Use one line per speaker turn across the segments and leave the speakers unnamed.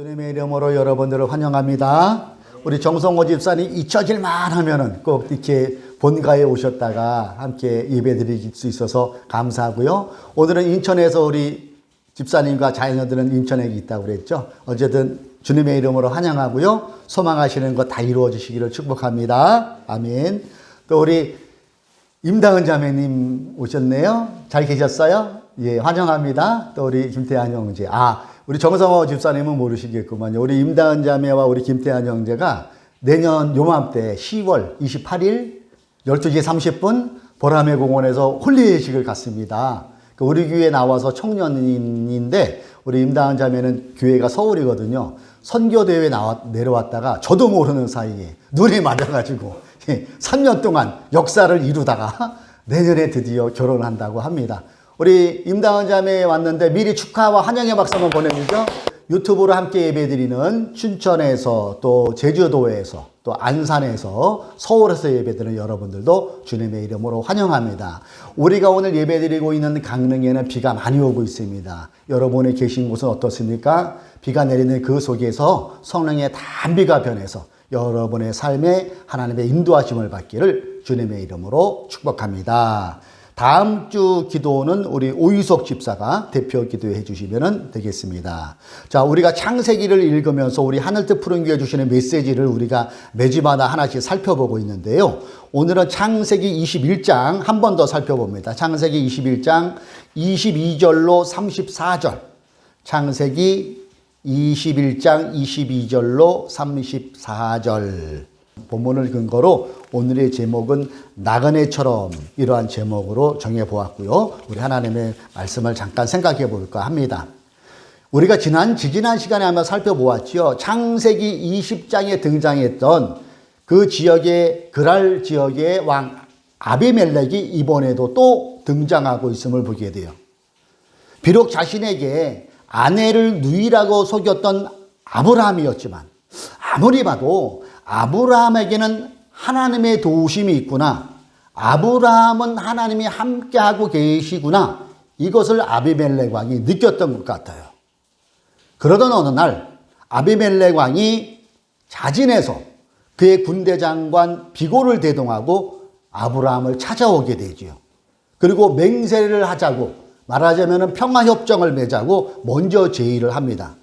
주님의 이름으로 여러분들을 환영합니다. 우리 정성호 집사님 잊혀질만 하면은 꼭 이렇게 본가에 오셨다가 함께 예배 드릴 수 있어서 감사하고요. 오늘은 인천에서 우리 집사님과 자녀들은 인천에 있다고 그랬죠. 어쨌든 주님의 이름으로 환영하고요. 소망하시는 것 다 이루어 주시기를 축복합니다. 아멘. 또 우리 임다은 자매님 오셨네요. 잘 계셨어요? 예, 환영합니다. 또 우리 김태한 형제. 우리 정성호 집사님은 모르시겠구만요. 우리 임다은 자매와 우리 김태한 형제가 내년 요맘때 10월 28일 12시 30분 보라매 공원에서 홀리회식을 갖습니다. 우리 교회에 나와서 청년인데 우리 임다은 자매는 교회가 서울이거든요. 선교대회에 내려왔다가 저도 모르는 사이에 눈에 맞아가지고 3년 동안 역사를 이루다가 내년에 드디어 결혼을 한다고 합니다. 우리 임다은 자매에 왔는데 미리 축하와 환영의 박수 한번 보내주죠. 유튜브로 함께 예배드리는 춘천에서 또 제주도에서 또 안산에서 서울에서 예배드리는 여러분들도 주님의 이름으로 환영합니다. 우리가 오늘 예배드리고 있는 강릉에는 비가 많이 오고 있습니다. 여러분이 계신 곳은 어떻습니까? 비가 내리는 그 속에서 성령의 단비가 변해서 여러분의 삶에 하나님의 인도하심을 받기를 주님의 이름으로 축복합니다. 다음 주 기도는 우리 오유석 집사가 대표 기도해 주시면 되겠습니다. 자, 우리가 창세기를 읽으면서 우리 하늘뜻 푸른 교회 주시는 메시지를 우리가 매주마다 하나씩 살펴보고 있는데요. 오늘은 창세기 21장 한 번 더 살펴봅니다. 창세기 21장 22절로 34절. 창세기 21장 22절로 34절. 본문을 근거로 오늘의 제목은 나그네처럼 이러한 제목으로 정해보았고요. 우리 하나님의 말씀을 잠깐 생각해 볼까 합니다. 우리가 지난 시간에 한번 살펴보았죠. 창세기 20장에 등장했던 그 지역의 그랄 지역의 왕 아비멜렉이 이번에도 또 등장하고 있음을 보게 돼요. 비록 자신에게 아내를 누이라고 속였던 아브라함이었지만 아무리 봐도 아브라함에게는 하나님의 도우심이 있구나. 아브라함은 하나님이 함께하고 계시구나. 이것을 아비멜렉 왕이 느꼈던 것 같아요. 그러던 어느 날 아비멜렉 왕이 자진해서 그의 군대 장관 비골을 대동하고 아브라함을 찾아오게 되지요. 그리고 맹세를 하자고, 말하자면 평화협정을 맺자고 먼저 제의를 합니다.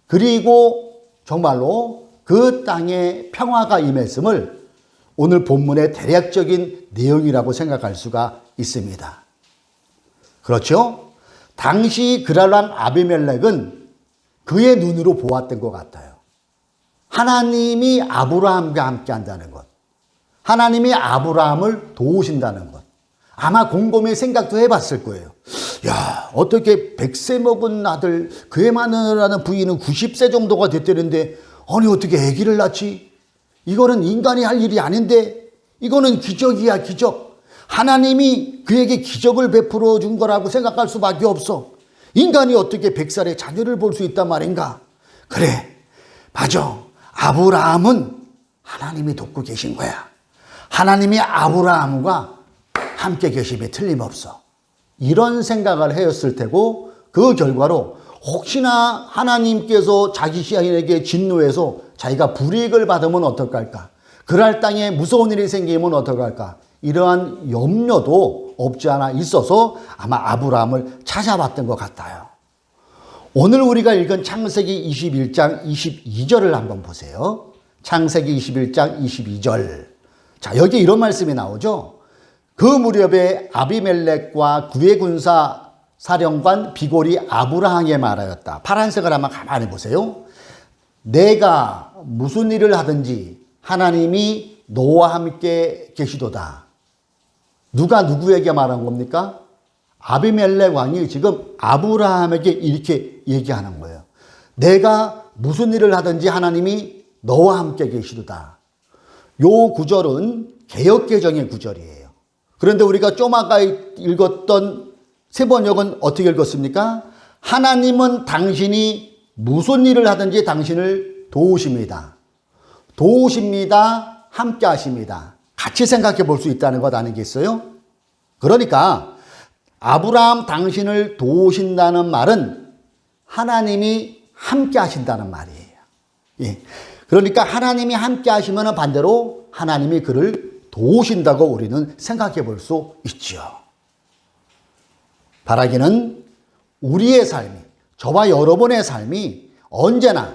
그리고 정말로 그 땅에 평화가 임했음을 오늘 본문의 대략적인 내용이라고 생각할 수가 있습니다. 그렇죠? 당시 그랄왕 아비멜렉은 그의 눈으로 보았던 것 같아요. 하나님이 아브라함과 함께 한다는 것. 하나님이 아브라함을 도우신다는 것. 아마 곰곰이 생각도 해봤을 거예요. 야, 어떻게 100세 먹은 아들, 그의 마누라는 부인은 90세 정도가 됐다는데 아니 어떻게 아기를 낳지? 이거는 인간이 할 일이 아닌데 이거는 기적이야, 기적. 하나님이 그에게 기적을 베풀어 준 거라고 생각할 수밖에 없어. 인간이 어떻게 100살의 자녀를 볼 수 있단 말인가? 그래, 맞아. 아브라함은 하나님이 돕고 계신 거야. 하나님이 아브라함과 함께 계심에 틀림없어. 이런 생각을 하였을 테고 그 결과로 혹시나 하나님께서 자기 시인에게 진노해서 자기가 불이익을 받으면 어떡할까? 그랄 땅에 무서운 일이 생기면 어떡할까? 이러한 염려도 없지 않아 있어서 아마 아브라함을 찾아봤던 것 같아요. 오늘 우리가 읽은 창세기 21장 22절을 한번 보세요. 창세기 21장 22절. 자, 여기 이런 말씀이 나오죠. 그 무렵에 아비멜렉과 그의 군사 사령관 비골이 아브라함에게 말하였다. 파란색을 한번 가만히 보세요. 내가 무슨 일을 하든지 하나님이 너와 함께 계시도다. 누가 누구에게 말한 겁니까? 아비멜렉 왕이 지금 아브라함에게 이렇게 얘기하는 거예요. 내가 무슨 일을 하든지 하나님이 너와 함께 계시도다. 요 구절은 개역개정의 구절이에요. 그런데 우리가 좀 아까 읽었던 세번역은 어떻게 읽었습니까? 하나님은 당신이 무슨 일을 하든지 당신을 도우십니다. 도우십니다. 함께 하십니다. 같이 생각해 볼 수 있다는 것 아니겠어요? 그러니까 아브라함 당신을 도우신다는 말은 하나님이 함께 하신다는 말이에요. 예. 그러니까 하나님이 함께 하시면 반대로 하나님이 그를 도우신다고 우리는 생각해 볼 수 있죠. 바라기는 우리의 삶이, 저와 여러분의 삶이 언제나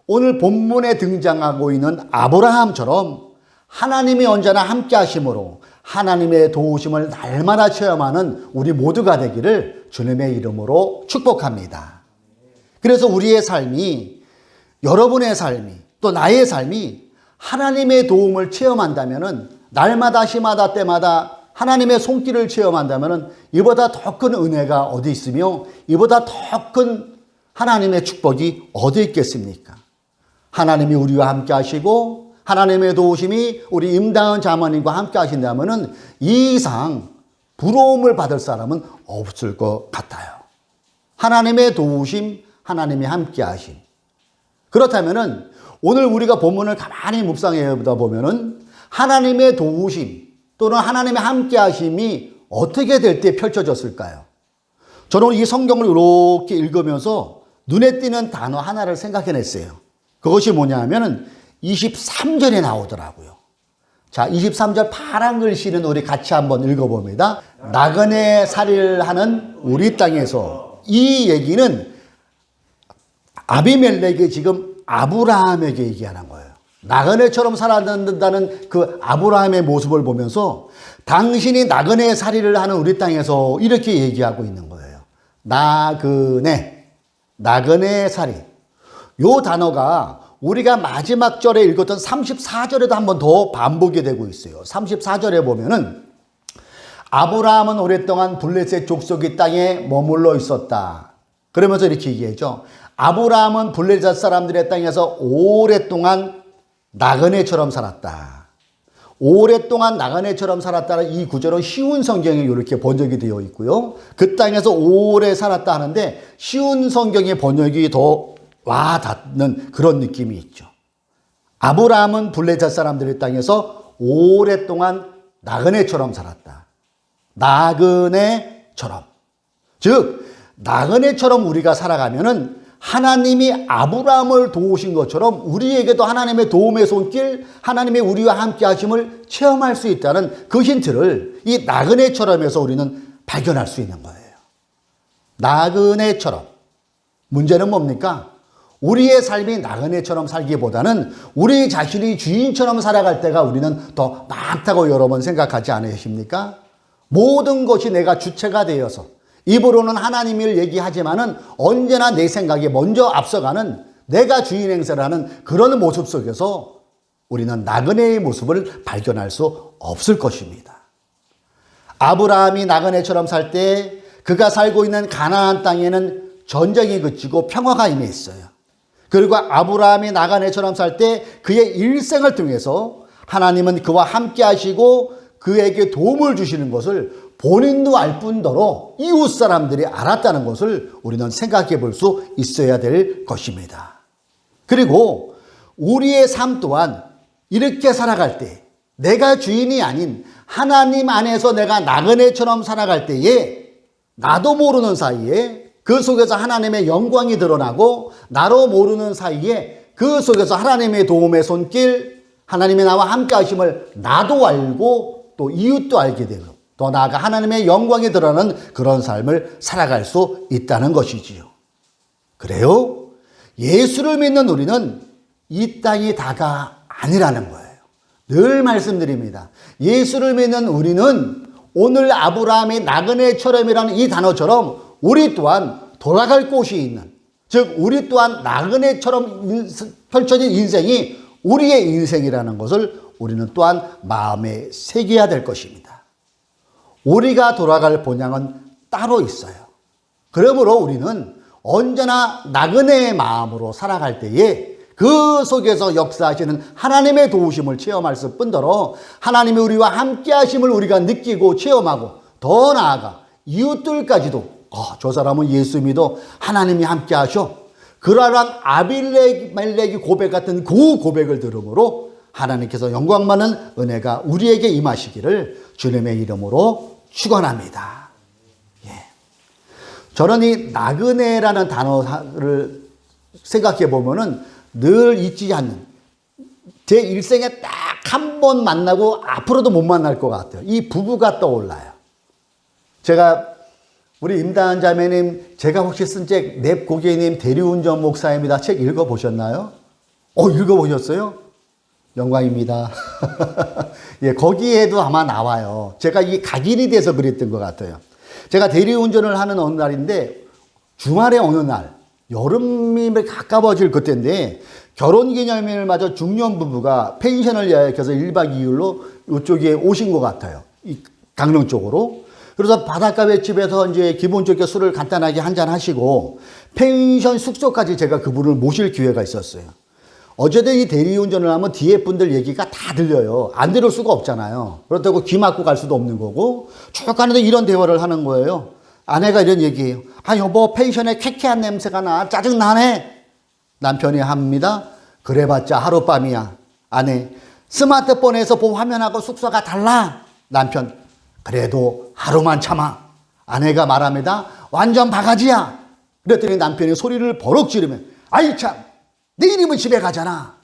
오늘 본문에 등장하고 있는 아브라함처럼 하나님이 언제나 함께 하심으로 하나님의 도우심을 날마다 체험하는 우리 모두가 되기를 주님의 이름으로 축복합니다. 그래서 우리의 삶이, 여러분의 삶이, 또 나의 삶이 하나님의 도움을 체험한다면, 날마다 시마다 때마다 하나님의 손길을 체험한다면 이보다 더 큰 은혜가 어디 있으며 이보다 더 큰 하나님의 축복이 어디 있겠습니까? 하나님이 우리와 함께 하시고 하나님의 도우심이 우리 임다은 자매님과 함께 하신다면 이 이상 부러움을 받을 사람은 없을 것 같아요. 하나님의 도우심, 하나님이 함께 하심. 그렇다면 오늘 우리가 본문을 가만히 묵상해 보다 보면 하나님의 도우심 또는 하나님의 함께 하심이 어떻게 될 때 펼쳐졌을까요? 저는 이 성경을 이렇게 읽으면서 눈에 띄는 단어 하나를 생각해냈어요. 그것이 뭐냐 하면 23절에 나오더라고요. 자, 23절 파란 글씨는 우리 같이 한번 읽어봅니다. 나그네 살이를 하는 우리 땅에서. 이 얘기는 아비멜렉이 지금 아브라함에게 얘기하는 거예요. 나그네처럼 살아간다는 그 아브라함의 모습을 보면서 당신이 나그네 살이를 하는 우리 땅에서 이렇게 얘기하고 있는 거예요. 나그네 살이. 요 단어가 우리가 마지막 절에 읽었던 34절에도 한 번 더 반복이 되고 있어요. 34절에 보면은 아브라함은 오랫동안 블레셋 족속의 땅에 머물러 있었다. 그러면서 이렇게 얘기했죠. 아브라함은 블레셋 사람들의 땅에서 오랫동안 나그네처럼 살았다. 오랫동안 나그네처럼 살았다는 이 구절은 쉬운 성경에 이렇게 번역이 되어 있고요. 그 땅에서 오래 살았다 하는데 쉬운 성경의 번역이 더 와닿는 그런 느낌이 있죠. 아브라함은 블레셋 사람들의 땅에서 오랫동안 나그네처럼 살았다. 나그네처럼. 즉 나그네처럼 우리가 살아가면은 하나님이 아브라함을 도우신 것처럼 우리에게도 하나님의 도움의 손길, 하나님의 우리와 함께 하심을 체험할 수 있다는 그 힌트를 이 나그네처럼에서 우리는 발견할 수 있는 거예요. 나그네처럼. 문제는 뭡니까? 우리의 삶이 나그네처럼 살기보다는 우리 자신이 주인처럼 살아갈 때가 우리는 더 많다고 여러 번 생각하지 않으십니까? 모든 것이 내가 주체가 되어서 입으로는 하나님을 얘기하지만은 언제나 내 생각에 먼저 앞서가는 내가 주인 행세를 하는 그런 모습 속에서 우리는 나그네의 모습을 발견할 수 없을 것입니다. 아브라함이 나그네처럼 살 때 그가 살고 있는 가나안 땅에는 전쟁이 그치고 평화가 임했어요. 그리고 아브라함이 나그네처럼 살 때 그의 일생을 통해서 하나님은 그와 함께 하시고 그에게 도움을 주시는 것을 본인도 알 뿐더러 이웃 사람들이 알았다는 것을 우리는 생각해 볼 수 있어야 될 것입니다. 그리고 우리의 삶 또한 이렇게 살아갈 때 내가 주인이 아닌 하나님 안에서 내가 나그네처럼 살아갈 때에 나도 모르는 사이에 그 속에서 하나님의 영광이 드러나고 나로 모르는 사이에 그 속에서 하나님의 도움의 손길, 하나님의 나와 함께 하심을 나도 알고 또 이웃도 알게 되고 더 나아가 하나님의 영광이 드러나는 그런 삶을 살아갈 수 있다는 것이지요. 그래요? 예수를 믿는 우리는 이 땅이 다가 아니라는 거예요. 늘 말씀드립니다. 예수를 믿는 우리는 오늘 아브라함의 나그네처럼이라는 이 단어처럼 우리 또한 돌아갈 곳이 있는, 즉 우리 또한 나그네처럼 펼쳐진 인생이 우리의 인생이라는 것을 우리는 또한 마음에 새겨야 될 것입니다. 우리가 돌아갈 본향은 따로 있어요. 그러므로 우리는 언제나 나그네의 마음으로 살아갈 때에 그 속에서 역사하시는 하나님의 도우심을 체험할 뿐더러 하나님이 우리와 함께 하심을 우리가 느끼고 체험하고 더 나아가 이웃들까지도 저 사람은 예수 믿어 하나님이 함께 하셔. 그러한 아비멜렉이 고백 같은 그 고백을 들음으로 하나님께서 영광 많은 은혜가 우리에게 임하시기를 주님의 이름으로 축원합니다. 예. 저는 이 나그네라는 단어를 생각해 보면은 늘 잊지 않는 제 일생에 딱 한 번 만나고 앞으로도 못 만날 것 같아요. 이 부부가 떠올라요. 제가 우리 임다은 자매님, 제가 혹시 쓴 책 넵 고개님 대리운전 목사입니다. 책 읽어보셨나요? 읽어보셨어요? 영광입니다. 예, 거기에도 아마 나와요. 제가 이 각인이 돼서 그랬던 것 같아요. 제가 대리운전을 하는 어느 날인데 주말에 어느 날 여름이 가까워질 그때인데 결혼기념일을 맞아 중년 부부가 펜션을 예약해서 1박 2일로 이쪽에 오신 것 같아요. 이 강릉 쪽으로. 그래서 바닷가 횟집에서 이제 기본적인 술을 간단하게 한잔 하시고 펜션 숙소까지 제가 그분을 모실 기회가 있었어요. 어쨌든 이 대리운전을 하면 뒤에 분들 얘기가 다 들려요. 안 들을 수가 없잖아요. 그렇다고 귀 막고 갈 수도 없는 거고 쭉 가는데 이런 대화를 하는 거예요. 아내가 이런 얘기해요. 여보, 펜션에 쾌쾌한 냄새가 나. 짜증나네. 남편이 합니다. 그래봤자 하룻밤이야. 아내, 스마트폰에서 본 화면하고 숙소가 달라. 남편, 그래도 하루만 참아. 아내가 말합니다. 완전 바가지야. 그랬더니 남편이 소리를 버럭 지르면 아이 참, 내일이면 집에 가잖아.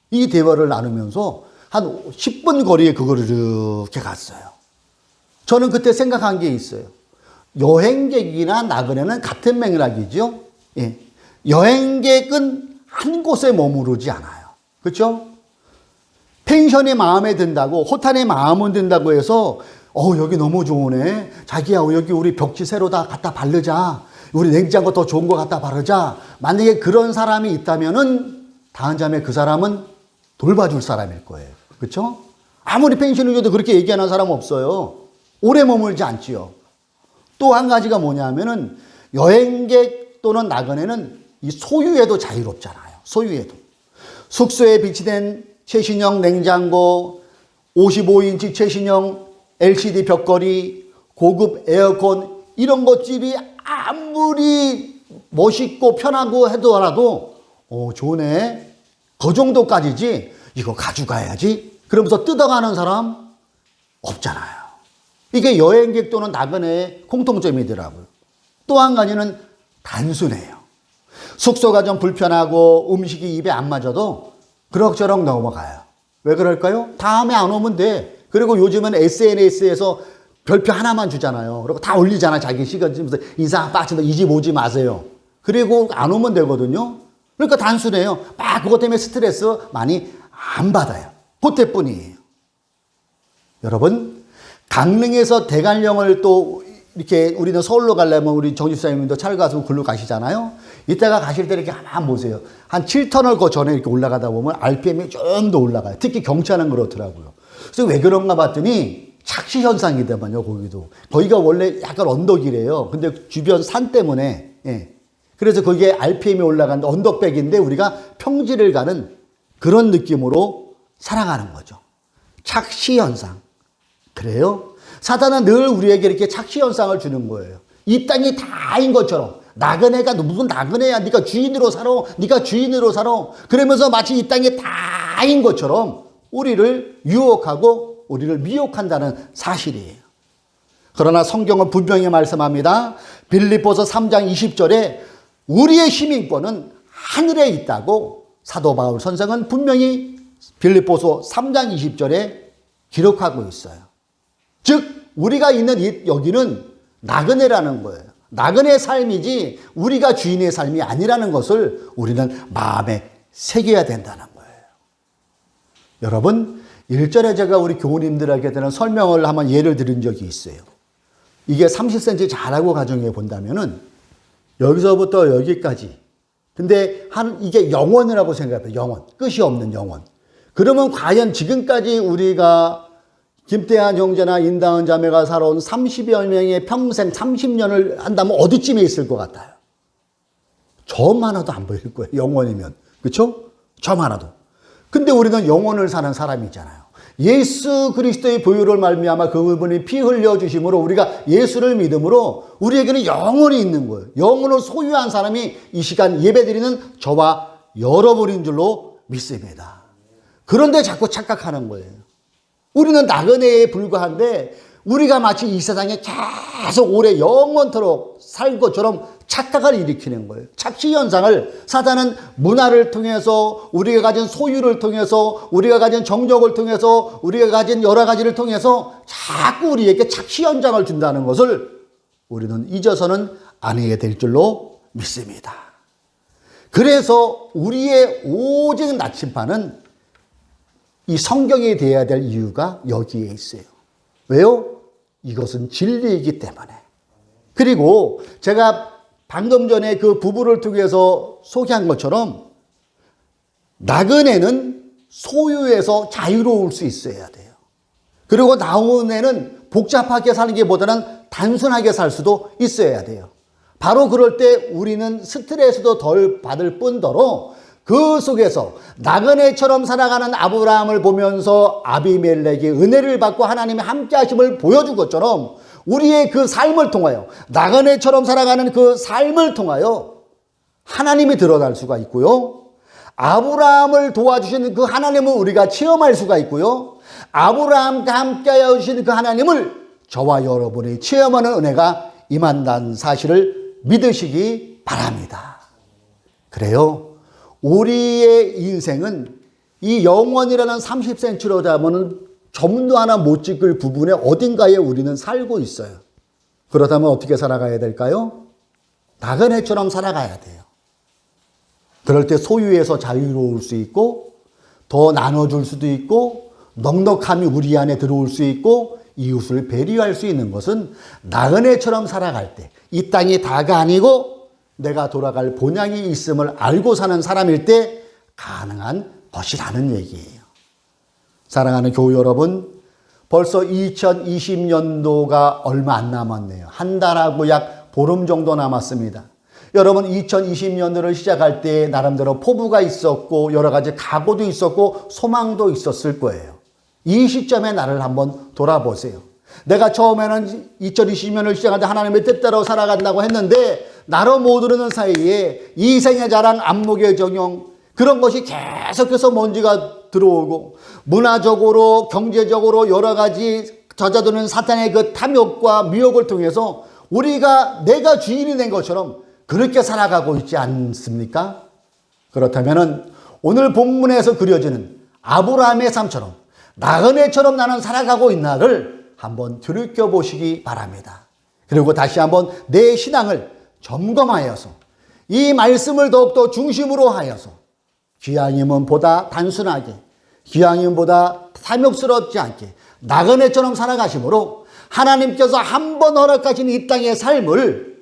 이 대화를 나누면서 한 10분 거리에 그거를 이렇게 갔어요. 저는 그때 생각한 게 있어요. 여행객이나 나그네는 같은 맥락이죠. 예. 여행객은 한 곳에 머무르지 않아요. 그렇죠? 펜션이 마음에 든다고, 호텔이 마음에 든다고 해서 여기 너무 좋으네. 자기야, 여기 우리 벽지 새로 다 갖다 바르자. 우리 냉장고 더 좋은 거 갖다 바르자. 만약에 그런 사람이 있다면은 다은 자매 그 사람은 돌봐줄 사람일 거예요. 그렇죠? 아무리 펜션을 줘도 그렇게 얘기하는 사람 없어요. 오래 머물지 않지요. 또 한 가지가 뭐냐면은 여행객 또는 나그네는 이 소유에도 자유롭잖아요. 소유에도. 숙소에 비치된 최신형 냉장고, 55인치 최신형 LCD 벽걸이, 고급 에어컨 이런 것들이 아무리 멋있고 편하고 하더라도 좋네. 그 정도까지지 이거 가져가야지. 그러면서 뜯어가는 사람 없잖아요. 이게 여행객 또는 나그네의 공통점이더라고요. 또 한 가지는 단순해요. 숙소가 좀 불편하고 음식이 입에 안 맞아도 그럭저럭 넘어가요. 왜 그럴까요? 다음에 안 오면 돼. 그리고 요즘은 SNS에서 별표 하나만 주잖아요. 그리고 다 올리잖아. 자기 시간 주면서 인사 빠진다. 이 집 오지 마세요. 그리고 안 오면 되거든요. 그러니까 단순해요. 그것 때문에 스트레스 많이 안 받아요. 그때뿐이에요. 여러분, 강릉에서 대관령을 또 이렇게 우리는 서울로 가려면 우리 정집사님도 차를 가서 글로 가시잖아요. 이따가 가실 때 이렇게 한번 보세요. 한 7터널 그 전에 이렇게 올라가다 보면 RPM이 좀 더 올라가요. 특히 경차는 그렇더라고요. 그래서 왜 그런가 봤더니 착시 현상이더만요, 거기도. 거기가 원래 약간 언덕이래요. 근데 주변 산 때문에, 예. 그래서 거기에 RPM이 올라가는 언덕백인데 우리가 평지를 가는 그런 느낌으로 살아가는 거죠. 착시 현상. 그래요? 사단은 늘 우리에게 이렇게 착시 현상을 주는 거예요. 이 땅이 다인 것처럼. 나그네가 무슨 나그네야. 네가 주인으로 살아. 네가 주인으로 살아. 그러면서 마치 이 땅이 다인 것처럼 우리를 유혹하고 우리를 미혹한다는 사실이에요. 그러나 성경은 분명히 말씀합니다. 빌립보서 3장 20절에 우리의 시민권은 하늘에 있다고 사도 바울 선생은 분명히 빌립보서 3장 20절에 기록하고 있어요. 즉 우리가 있는 여기는 나그네라는 거예요. 나그네의 삶이지 우리가 주인의 삶이 아니라는 것을 우리는 마음에 새겨야 된다는 거예요. 여러분, 1절에 제가 우리 교우님들에게 대한 설명을 한번 예를 들은 적이 있어요. 이게 30cm 자라고 가정해 본다면은 여기서부터 여기까지. 근데 이게 영원이라고 생각해요. 영원. 끝이 없는 영원. 그러면 과연 지금까지 우리가 김태한 형제나 인다은 자매가 살아온 30여 명의 평생 30년을 한다면 어디쯤에 있을 것 같아요? 점 하나도 안 보일 거예요. 영원이면. 그렇죠? 점 하나도. 근데 우리는 영원을 사는 사람이잖아요. 예수 그리스도의 보혈을 말미암아 그분이 피 흘려 주심으로 우리가 예수를 믿음으로 우리에게는 영원이 있는 거예요. 영원을 소유한 사람이 이 시간 예배드리는 저와 여러분인 줄로 믿습니다. 그런데 자꾸 착각하는 거예요. 우리는 나그네에 불과한데 우리가 마치 이 세상에 계속 오래 영원토록 살 것처럼 착각을 일으키는 거예요. 착시 현상을 사단은 문화를 통해서, 우리가 가진 소유를 통해서, 우리가 가진 정적을 통해서, 우리가 가진 여러 가지를 통해서 자꾸 우리에게 착시 현상을 준다는 것을 우리는 잊어서는 안 해야 될 줄로 믿습니다. 그래서 우리의 오직 나침반은 이 성경이 되어야 될 이유가 여기에 있어요. 왜요? 이것은 진리이기 때문에. 그리고 제가 방금 전에 그 부부를 통해서 소개한 것처럼 나그네는 소유에서 자유로울 수 있어야 돼요. 그리고 나그네는 복잡하게 사는 게보다는 단순하게 살 수도 있어야 돼요. 바로 그럴 때 우리는 스트레스도 덜 받을 뿐더러 그 속에서 나그네처럼 살아가는 아브라함을 보면서 아비멜렉이 은혜를 받고 하나님의 함께 하심을 보여준 것처럼 우리의 그 삶을 통하여, 나그네처럼 살아가는 그 삶을 통하여 하나님이 드러날 수가 있고요. 아브라함을 도와주시는 그 하나님을 우리가 체험할 수가 있고요. 아브라함과 함께 하여 주신 그 하나님을 저와 여러분이 체험하는 은혜가 임한다는 사실을 믿으시기 바랍니다. 그래요. 우리의 인생은 이 영원이라는 30cm로 잡으면 점도 하나 못 찍을 부분에 어딘가에 우리는 살고 있어요. 그렇다면 어떻게 살아가야 될까요? 나그네처럼 살아가야 돼요. 그럴 때 소유에서 자유로울 수 있고, 더 나눠줄 수도 있고, 넉넉함이 우리 안에 들어올 수 있고, 이웃을 배려할 수 있는 것은 나그네처럼 살아갈 때, 이 땅이 다가 아니고 내가 돌아갈 본향이 있음을 알고 사는 사람일 때 가능한 것이라는 얘기예요. 사랑하는 교우 여러분, 벌써 2020년도가 얼마 안 남았네요. 한 달하고 약 보름 정도 남았습니다. 여러분, 2020년도를 시작할 때 나름대로 포부가 있었고 여러 가지 각오도 있었고 소망도 있었을 거예요. 이 시점에 나를 한번 돌아보세요. 내가 처음에는 2020년을 시작할 때 하나님의 뜻대로 살아간다고 했는데 나로 못 오르는 사이에 이생의 자랑, 안목의 정형, 그런 것이 계속해서 먼지가 들어오고 문화적으로, 경제적으로 여러 가지 젖어드는 사탄의 그 탐욕과 미혹을 통해서 우리가 내가 주인이 된 것처럼 그렇게 살아가고 있지 않습니까? 그렇다면 오늘 본문에서 그려지는 아브라함의 삶처럼 나그네처럼 나는 살아가고 있나를 한번 들여다보시기 바랍니다. 그리고 다시 한번 내 신앙을 점검하여서 이 말씀을 더욱더 중심으로 하여서 기왕이면보다 단순하게, 기왕이면보다 탐욕스럽지 않게 나그네처럼 살아가심으로 하나님께서 한 번 허락하신 이 땅의 삶을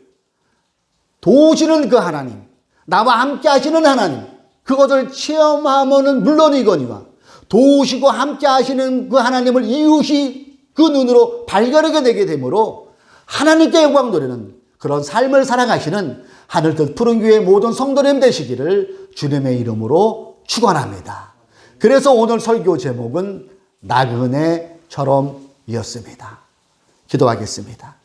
도우시는 그 하나님, 나와 함께 하시는 하나님, 그것을 체험하면은 물론이거니와 도우시고 함께 하시는 그 하나님을 이웃이 그 눈으로 발견하게 되게 되므로 하나님께 영광 돌리는 그런 삶을 살아가시는 하늘 뜻 푸른 교회 모든 성도님 되시기를 주님의 이름으로 축원합니다. 그래서 오늘 설교 제목은 나그네처럼이었습니다. 기도하겠습니다.